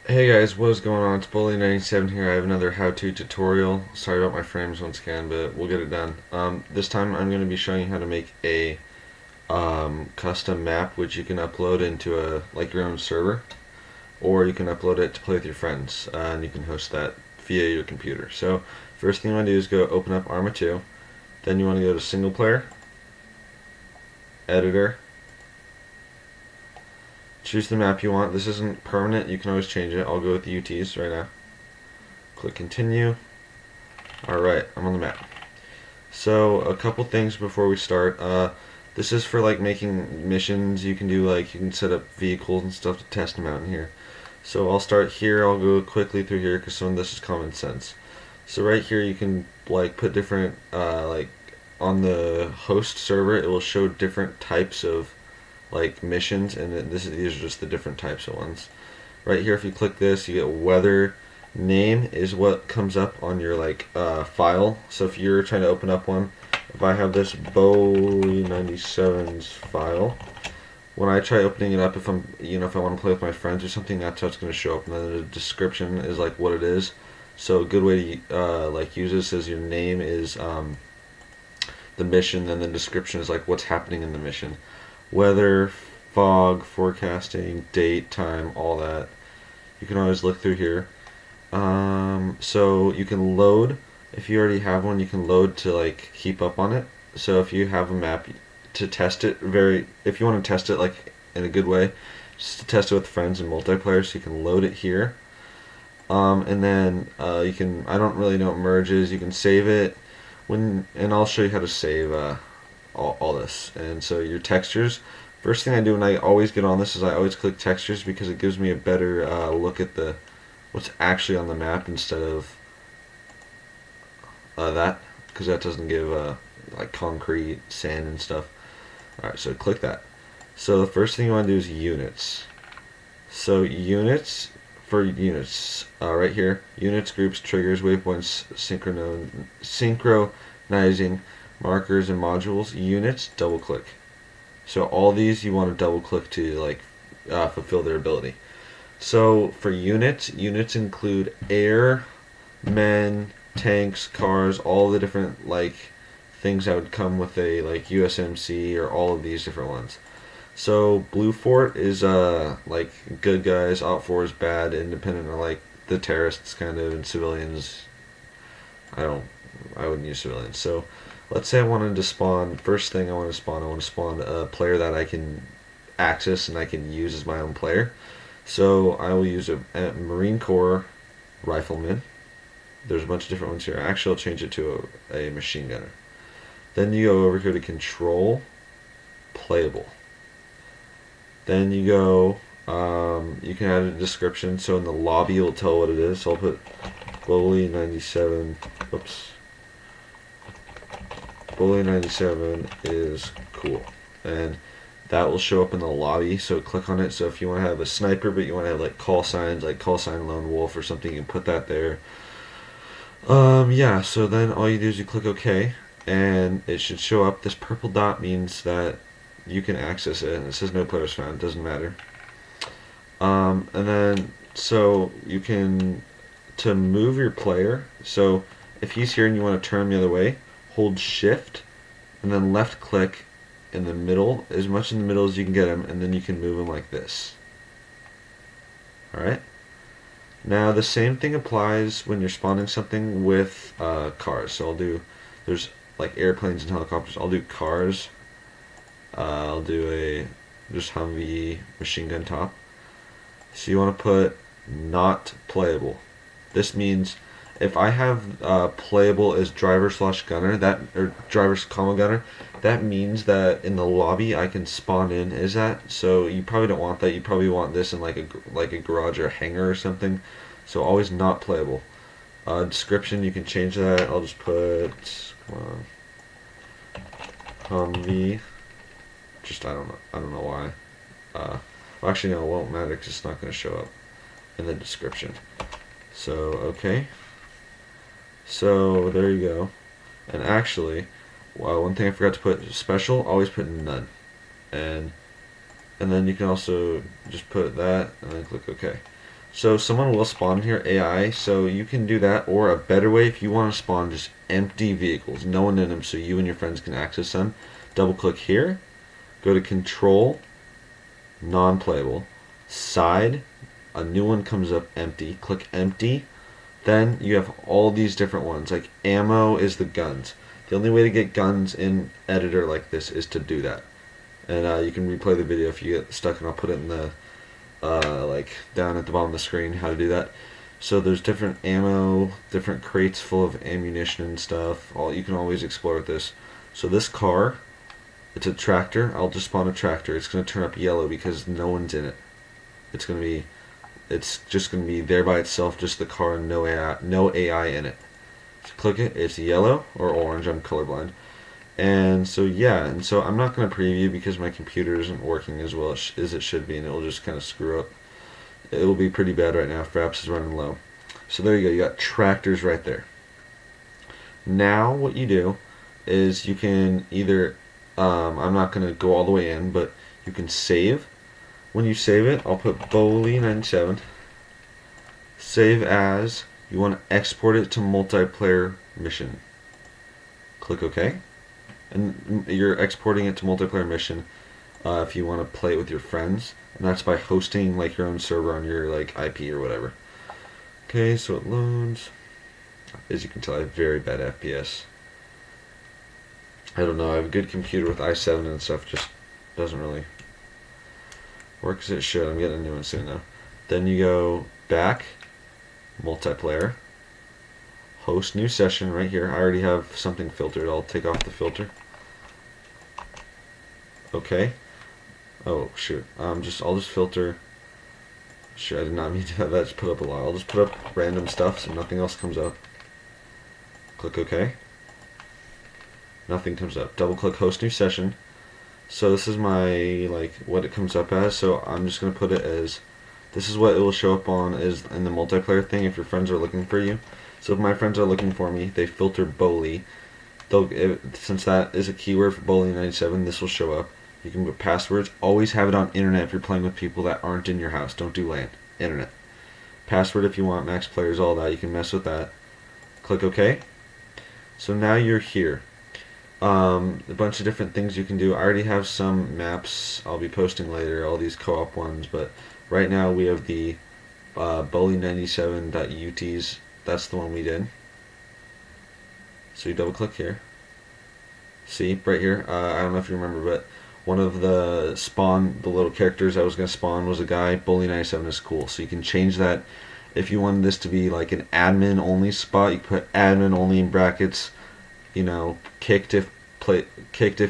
Hey guys, what is going on? It's Bully97 here. I have another how-to tutorial. Sorry about my frames once again, but we'll get it done. This time I'm going to be showing you how to make a custom map which you can upload into your own server, or you can upload it to play with your friends, and you can host that via your computer. So first thing you want to do is go open up Arma 2, then you want to go to single player, editor, choose the map you want. This isn't permanent, you can always change it. I'll go with the UTs right now. Click continue. Alright, I'm on the map. So a couple things before we start. This is for like making missions. You can do you can set up vehicles and stuff to test them out in here. So I'll start here. I'll go quickly through here because some of this is common sense. So right here you can put different on the host server it will show different types of missions, and these are just the different types of ones. Right here, if you click this, you get weather. Name is what comes up on your file. So if you're trying to open up one, if I have this Bowie97's file, when I try opening it up, if if I want to play with my friends or something, that's how it's going to show up. And then the description is what it is. So a good way to use this is your name is the mission, then the description is what's happening in the mission. Weather, fog, forecasting, date, time, all that. You can always look through here. So you can load, if you already have one, you can load to keep up on it. So if you have a map to test it, if you want to test it in a good way, just to test it with friends and multiplayer, so you can load it here. And then you can, I don't really know what merge is, you can save it, and I'll show you how to save all this. And so your textures, first thing I do when I always get on this is I always click textures because it gives me a better look at what's actually on the map instead of that, because that doesn't give concrete, sand and stuff. Alright, so click that. So the first thing you want to do is units. So units, for units, right here, units, groups, triggers, waypoints, synchronizing, markers, and modules. Units, double click. So all these you want to double click to fulfill their ability. So for units include air, men, tanks, cars, all the different things that would come with a USMC, or all of these different ones. So blue fort is good guys, alt 4 is bad, independent are the terrorists kind of, and civilians, I wouldn't use civilians. So let's say I wanted to spawn, first thing I want to spawn a player that I can access and I can use as my own player. So I will use a Marine Corps rifleman. There's a bunch of different ones here. Actually, I'll change it to a machine gunner. Then you go over here to control, playable. Then you go, you can add a description. So in the lobby, it'll tell what it is. So I'll put Bully97. Oops. Bully97 is cool, and that will show up in the lobby. So click on it. So if you want to have a sniper, but you want to have call signs, call sign lone wolf or something, you can put that there. Yeah. So then all you do is you click OK, and it should show up. This purple dot means that you can access it, and it says no players found. It doesn't matter. And then so you can, to move your player. So if he's here and you want to turn him the other way, hold shift and then left click in the middle, as much in the middle as you can get him, and then you can move him like this. Alright? Now the same thing applies when you're spawning something with cars. So there's airplanes and helicopters. I'll do cars. I'll do just Humvee machine gun top. So you want to put not playable. This means if I have playable as driver/gunner, or driver/gunner, that means that in the lobby I can spawn in as that. So you probably don't want that. You probably want this in a garage or a hangar or something. So always not playable. Description, you can change that. I'll just put, come on, Humvee. Just I don't know why. Well, actually no, it won't matter because it's not going to show up in the description. So okay. So there you go. And actually, one thing I forgot to put, special, always put none. And then you can also just put that and then click OK. So someone will spawn here, AI, so you can do that, or a better way if you want to spawn just empty vehicles, no one in them, so you and your friends can access them. Double click here, go to control, non-playable, side, a new one comes up, empty, click empty, then you have all these different ones, like ammo is the guns. The only way to get guns in editor like this is to do that. And you can replay the video if you get stuck, and I'll put it in the like down at the bottom of the screen how to do that. So there's different ammo, different crates full of ammunition and stuff. You can always explore with this. So this car, it's a tractor. I'll just spawn a tractor. It's going to turn up yellow because no one's in it. It's just going to be there by itself, just the car and no AI in it. So click it. It's yellow or orange. I'm colorblind. And so yeah, and so I'm not going to preview because my computer isn't working as well as it should be, and it'll just kind of screw up. It will be pretty bad right now if Fraps is running low. So there you go, you got tractors right there. Now what you do is you can either, I'm not going to go all the way in, but you can save. When you save it, I'll put Bowley 97. Save as, you want to export it to multiplayer mission. Click OK. And you're exporting it to multiplayer mission if you want to play it with your friends, and that's by hosting like your own server on your like IP or whatever. Okay, so it loads. As you can tell, I have very bad FPS. I don't know, I have a good computer with i7 and stuff, just doesn't really work as it should. I'm getting a new one soon though. Then you go back, multiplayer, host new session right here. I already have something filtered. I'll take off the filter. Okay. Oh shoot. I'll just filter. Shoot, I did not mean to have that. Just put up a lot. I'll just put up random stuff so nothing else comes up. Click OK. Nothing comes up. Double click host new session. So this is my what it comes up as. So I'm just gonna put it as, this is what it will show up on is in the multiplayer thing if your friends are looking for you. So if my friends are looking for me, they filter Bowley. Since that is a keyword for Bowley 97, this will show up. You can put passwords. Always have it on internet if you're playing with people that aren't in your house. Don't do LAN. Internet. Password if you want, max players, all that. You can mess with that. Click OK. So now you're here. A bunch of different things you can do. I already have some maps I'll be posting later, all these co-op ones, but right now we have the bowley97.uts. That's the one we did. So you double click here. See, right here, I don't know if you remember, but one of the little characters I was going to spawn was a guy. Bowley97 is cool. So you can change that. If you wanted this to be like an admin only spot, you can put admin only in brackets, you know, kicked if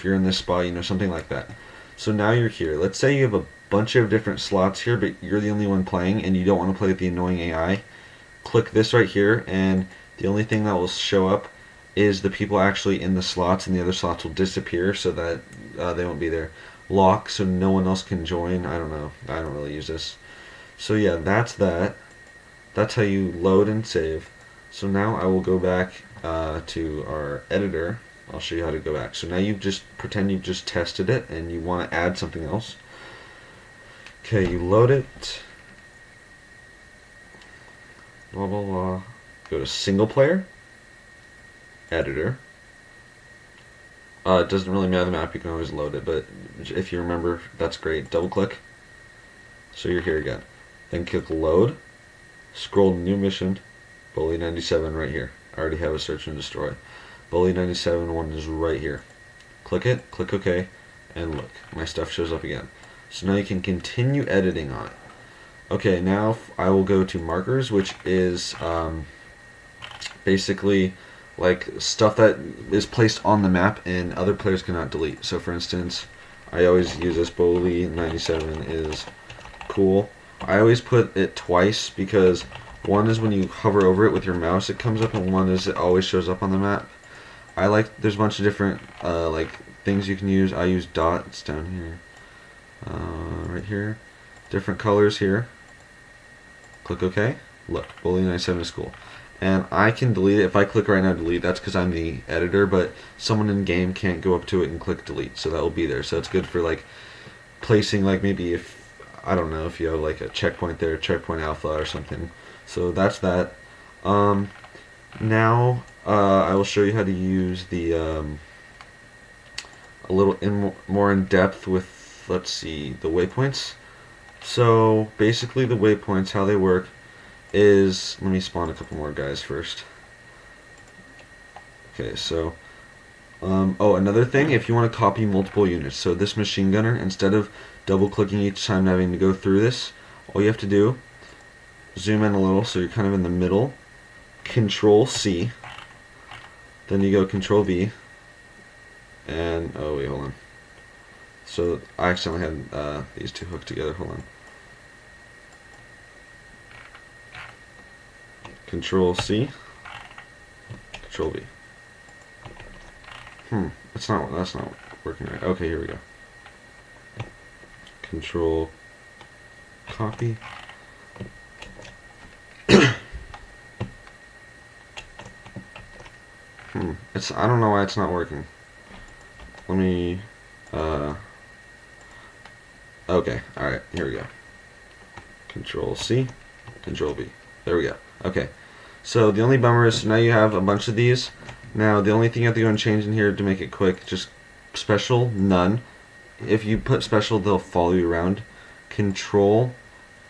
you're in this spot, you know, something like that. So now you're here. Let's say you have a bunch of different slots here, but you're the only one playing and you don't want to play with the annoying AI. Click this right here, and the only thing that will show up is the people actually in the slots, and the other slots will disappear so that they won't be there. Lock so no one else can join. I don't know. I don't really use this. So yeah, that's that. That's how you load and save. So now I will go back to our editor. I'll show you how to go back. So now you just pretend you've just tested it and you want to add something else. Okay, you load it. Blah blah blah. Go to single player. Editor. It doesn't really matter the map, you can always load it, but if you remember, that's great. Double click. So you're here again. Then click load. Scroll to new mission. Bowley 97 right here. I already have a search and destroy. Bowley 97 one is right here. Click it, click OK, and look, my stuff shows up again. So now you can continue editing on it. Okay, now I will go to markers, which is basically like stuff that is placed on the map and other players cannot delete. So for instance, I always use this. Bowley 97 is cool. I always put it twice because one is when you hover over it with your mouse it comes up, and one is it always shows up on the map. There's a bunch of different like things you can use. I use dots down here, right here, different colors here. Click OK. Look, Bowley 97 is cool. And I can delete it. If I click right now delete, that's because I'm the editor, but someone in game can't go up to it and click delete, so that will be there. So it's good for like placing, like maybe if I don't know if you have like a checkpoint there, checkpoint alpha or something. So that's that. Now I will show you how to use the a little more in depth with, let's see, the waypoints. So basically the waypoints, how they work is, let me spawn a couple more guys first. Okay, so oh, another thing, if you want to copy multiple units, so this machine gunner, instead of double clicking each time and having to go through this, all you have to do, zoom in a little so you're kind of in the middle, Control C, then you go Control V, and oh wait, hold on. So I accidentally had these two hooked together. Hold on. Control C, Control V. That's not working right. Okay, here we go. Control copy. I don't know why it's not working. Let me okay, alright, here we go. Control C, Control V. There we go. Okay. So the only bummer is now you have a bunch of these. Now the only thing you have to go and change in here to make it quick, just special, none. If you put special, they'll follow you around. Control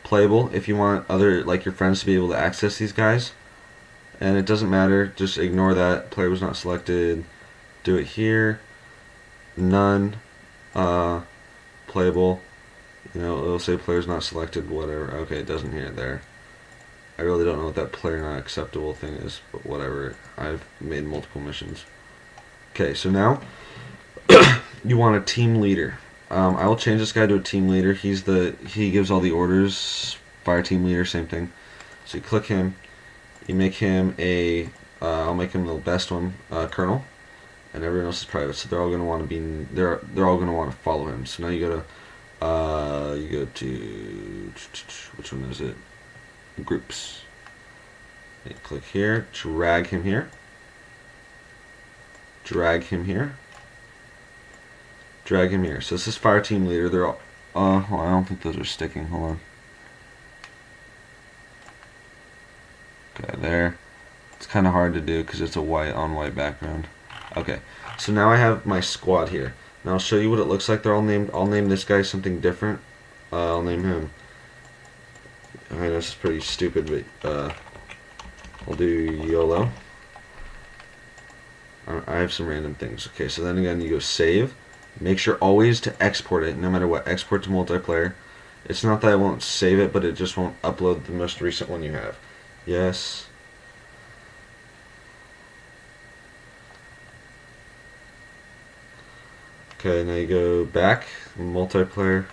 playable if you want other, like your friends, to be able to access these guys. And it doesn't matter, just ignore that. Player was not selected. Do it here. None. Playable. You know, it'll say player's not selected, whatever. Okay, it doesn't here, there. I really don't know what that player not acceptable thing is, but whatever. I've made multiple missions. Okay, so now you want a team leader. I will change this guy to a team leader. He gives all the orders. Fire team leader, same thing. So you click him. You make him a. I'll make him the best one, colonel, and everyone else is private. So they're all gonna want to be. They're all gonna want to follow him. So now you go to which one is it? Groups. You click here, drag him here, drag him here, drag him here. So this is fire team leader. They're all. Well, I don't think those are sticking. Hold on. Okay, there. It's kind of hard to do because it's a white on white background. Okay, so now I have my squad here. Now I'll show you what it looks like. They're all named. I'll name this guy something different. I'll name him. I mean, this is pretty stupid, but I'll do YOLO. I have some random things. Okay, so then again, you go save. Make sure always to export it, no matter what. Export to multiplayer. It's not that I won't save it, but it just won't upload the most recent one you have. Yes. Okay, now you go back, multiplayer,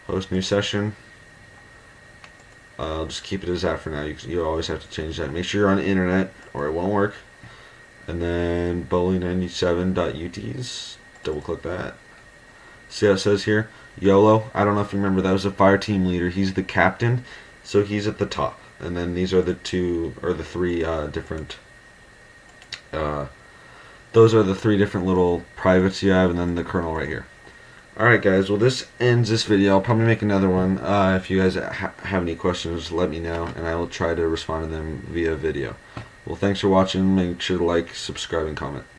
host new session. I'll just keep it as that for now. You always have to change that. Make sure you're on the internet or it won't work. And then bowling97.uts. Double click that. See how it says here? YOLO. I don't know if you remember, that was a fire team leader. He's the captain, so he's at the top. And then these are the three different. Those are the three different little privates you have, and then the colonel right here. Alright guys, well this ends this video. I'll probably make another one. If you guys have any questions, let me know, and I will try to respond to them via video. Well, thanks for watching. Make sure to like, subscribe, and comment.